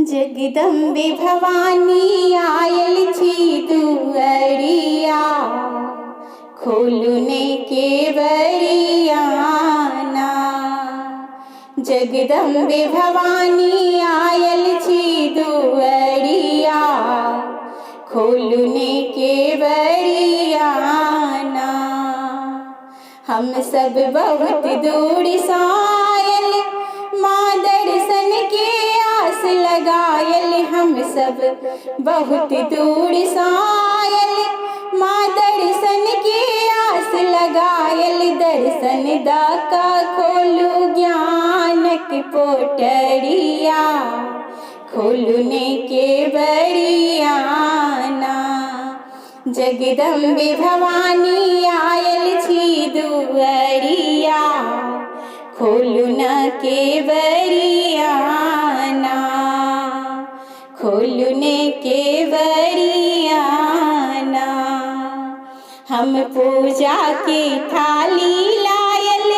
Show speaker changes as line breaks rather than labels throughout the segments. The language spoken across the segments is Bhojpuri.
जगदम्बे भवानी आयल छी दुअरिया, खोलने केवरियाना। जगदम्बे भवानी आयल छी दुअरिया, खोलने केवरियाना। हम सब बहुत दूर सायल, माँ दर्शन के आस लगायल। हम सब बहुत दूर सायल, माँ दर्शन के आस लगायल। दर्शन दाता खोलू ज्ञानक पोटरिया, खोलने केवरियाना। जगदम्बे भवानी आयल छी दुअरिया, खोलना केवरियाना। खोलने केवरियाना। हम पूजा की थाली लायल,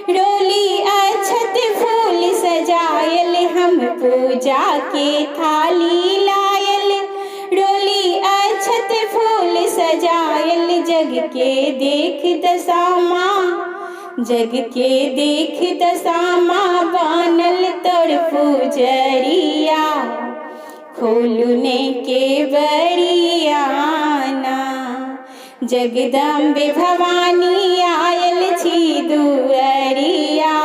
रोली अक्षत फूल सजायल। हम पूजा की थाली लायल, रोली अक्षत फूल सजायल। जग के देख दशामा, जग के देख दशामा, बनल तोर पुजरिया, खोलने केवरियाना। जगदम्बे भवानी आयल छी दुअरिया,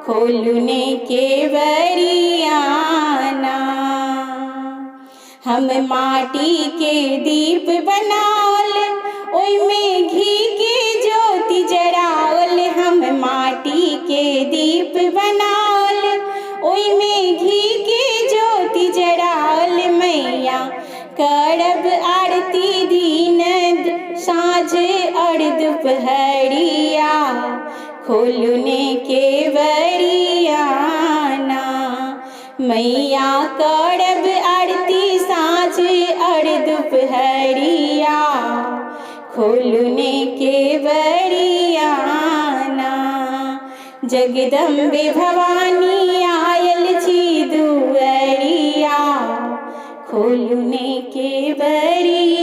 खोलने केवरियाना। हम माटी के दीप बनावल, ओइमे घी के ज्योति जरावल। हम माटी के दीप बनावल, ओइमे घी के ज्योति जरावल। मैया करब आरती दिन साँझ और दुपहरिया, खोलने केवरियाना। मैया करब आरती साँझ और दुपहरिया, खोलने केवरियाना। जगदम्बे भवानी आयल छी दुअरिया, खोलने केवरिया।